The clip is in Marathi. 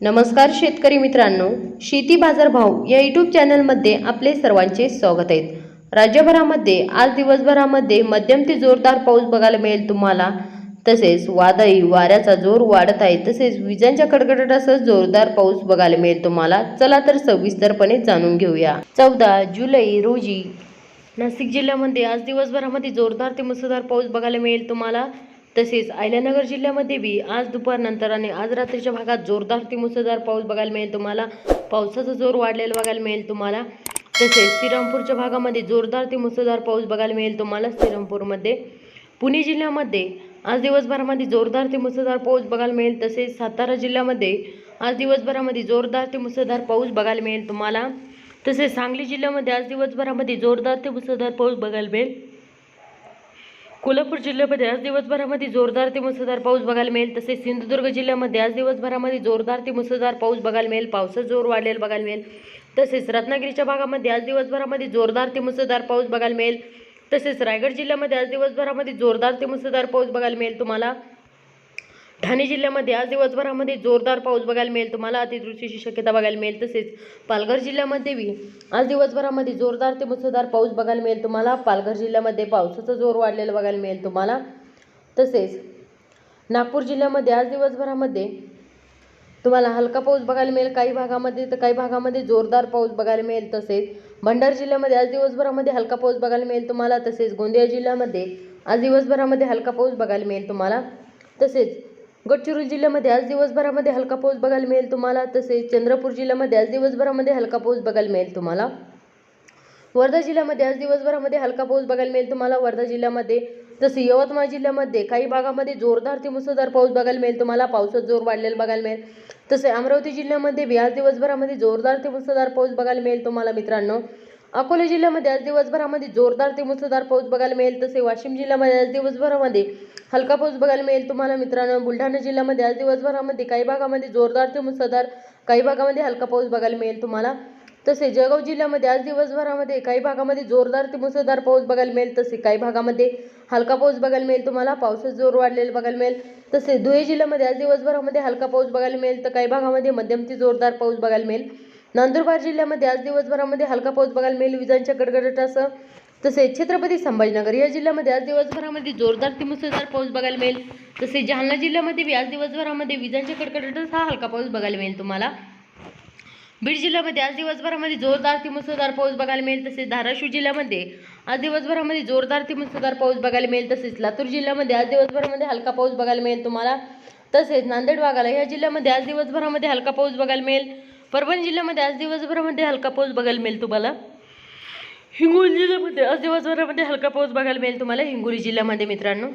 नमस्कार शेतकरी मित्रांनो, शेती बाजार भाव या यूट्यूब चॅनलमध्ये आपले सर्वांचे स्वागत आहे। राज्यभरामध्ये आज दिवसभरामध्ये मध्यम ते जोरदार पाऊस बघायला मिळेल तुम्हाला। तसेच वादळी वाऱ्याचा जोर वाढत आहे, तसेच विजांच्या कडकडाटासह जोरदार पाऊस बघायला मिळेल तुम्हाला। चला तर सविस्तरपणे जाणून घेऊया। 14 जुलै रोजी नाशिक जिल्ह्यामध्ये आज दिवसभरामध्ये जोरदार ते मुसळधार पाऊस बघायला मिळेल तुम्हाला। तसेच अहिल्यानगर जिल्ह्यामध्ये बी आज दुपारनंतर आणि आज रात्रीच्या भागात जोरदार ते मुसळधार पाऊस बघायला मिळेल तुम्हाला। पावसाचा जोर वाढलेला बघायला मिळेल तुम्हाला। तसेच श्रीरामपूरच्या भागामध्ये जोरदार ते मुसळधार पाऊस बघायला मिळेल तुम्हाला। श्रीरामपूरमध्ये पुणे जिल्ह्यामध्ये आज दिवसभरामध्ये जोरदार ते मुसळधार पाऊस बघायला मिळेल। तसेच सातारा जिल्ह्यामध्ये आज दिवसभरामध्ये जोरदार ते मुसळधार पाऊस बघायला मिळेल तुम्हाला। तसेच सांगली जिल्ह्यामध्ये आज दिवसभरामध्ये जोरदार ते मुसळधार पाऊस बघायला मिळेल। कोल्हापूर जिल्ह्यामध्ये आज दिवसभरामध्ये जोरदार ते मुसळधार पाऊस बघायला मिळेल। तसेच सिंधुदुर्ग जिल्ह्यामध्ये आज दिवसभरामध्ये जोरदार ते मुसळधार पाऊस बघायला मिळेल। पावसाचा जोर वाढलेला बघायला मिळेल। तसेच रत्नागिरीच्या भागामध्ये आज दिवसभरामध्ये जोरदार ते मुसळधार पाऊस बघायला मिळेल। तसेच रायगड जिल्ह्यामध्ये आज दिवसभरामध्ये जोरदार ते मुसळधार पाऊस बघायला मिळेल तुम्हाला। ठाणे जिल्ह्यामध्ये आज दिवसभरामध्ये जोरदार पाऊस बघायला मिळेल तुम्हाला, अतिवृष्टीची शक्यता बघायला मिळेल। तसेच पालघर जिल्ह्यामध्ये बी आज दिवसभरामध्ये जोरदार ते मुसळधार पाऊस बघायला मिळेल तुम्हाला। पालघर जिल्ह्यामध्ये पावसाचा जोर वाढलेला बघायला मिळेल तुम्हाला। तसेच नागपूर जिल्ह्यामध्ये आज दिवसभरामध्ये तुम्हाला हलका पाऊस बघायला मिळेल काही भागामध्ये, तर काही भागामध्ये जोरदार पाऊस बघायला मिळेल। तसेच भंडारा जिल्ह्यामध्ये आज दिवसभरामध्ये हलका पाऊस बघायला मिळेल तुम्हाला। तसेच गोंदिया जिल्ह्यामध्ये आज दिवसभरामध्ये हलका पाऊस बघायला मिळेल तुम्हाला। तसेच गडचिरोली जिल्ह्यामध्ये आज दिवसभरामध्ये हलका पाऊस बघायला मिळेल तुम्हाला। तसेच चंद्रपूर जिल्ह्यामध्ये आज दिवसभरामध्ये हलका पाऊस बघायला मिळेल तुम्हाला। वर्धा जिल्ह्यामध्ये आज दिवसभरामध्ये हलका पाऊस बघायला मिळेल तुम्हाला वर्धा जिल्ह्यामध्ये। तसे यवतमाळ जिल्ह्यामध्ये काही भागामध्ये जोरदार ते मुसळधार पाऊस बघायला मिळेल तुम्हाला, पावसाचा जोर वाढलेला बघायला मिळेल। तसे अमरावती जिल्ह्यामध्ये बी आज दिवसभरामध्ये जोरदार ते मुसळधार पाऊस बघायला मिळेल तुम्हाला मित्रांनो। अकोला जिल्ह्यामध्ये आज दिवसभरामध्ये जोरदार ते मुसळधार पाऊस बघायला मिळेल। तसे वाशिम जिल्ह्यामध्ये आज दिवसभरामध्ये हलका पाऊस बघायला मिळेल तुम्हाला मित्रांनो। बुलढाणा जिल्ह्यामध्ये आज दिवसभरामध्ये काही भागामध्ये जोरदार ते मुसळधार, काही भागामध्ये हलका पाऊस बघायला मिळेल तुम्हाला। तसे जळगाव जिल्ह्यामध्ये आज दिवसभरामध्ये काही भागामध्ये जोरदार ते मुसळधार पाऊस बघायला मिळेल। तसे काही भागामध्ये हलका पाऊस बघायला मिळेल तुम्हाला, पावसाचा जोर वाढलेला बघायला मिळेल। तसे धुळे जिल्ह्यामध्ये आज दिवसभरामध्ये हलका पाऊस बघायला मिळेल, तर काही भागामध्ये मध्यम ते जोरदार पाऊस बघायला मिळेल। नंदुरबार जिल्ह्यामध्ये आज दिवसभरामध्ये हलका पाऊस बघायला मिळेल विजांच्या कडकडाटासह। तसेच छत्रपती संभाजीनगर या जिल्ह्यामध्ये आज दिवसभरामध्ये जोरदार ते मुसळधार पाऊस बघायला मिळेल। तसेच जालना जिल्ह्यामध्ये बी आज दिवसभरामध्ये विजांच्या कडकडाटासह हलका पाऊस बघायला मिळेल तुम्हाला। बीड जिल्ह्यामध्ये आज दिवसभरामध्ये जोरदार ते मुसळधार पाऊस बघायला मिळेल। तसेच धाराशिव जिल्ह्यामध्ये आज दिवसभरामध्ये जोरदार ते मुसळधार पाऊस बघायला मिळेल। तसेच लातूर जिल्ह्यामध्ये आज दिवसभरामध्ये हलका पाऊस बघायला मिळेल तुम्हाला। तसेच नांदेड वाघाला या जिल्ह्यामध्ये आज दिवसभरामध्ये हलका पाऊस बघायला मिळेल। परभणी जिल्ह्यामध्ये आज दिवसभरामध्ये हलका पाऊस बघायला मिळेल तुम्हाला। हिंगोली जिल्ह्यामध्ये आज दिवसभरामध्ये हलका पाऊस बघायला मिळेल तुम्हाला हिंगोली जिल्ह्यामध्ये मित्रांनो।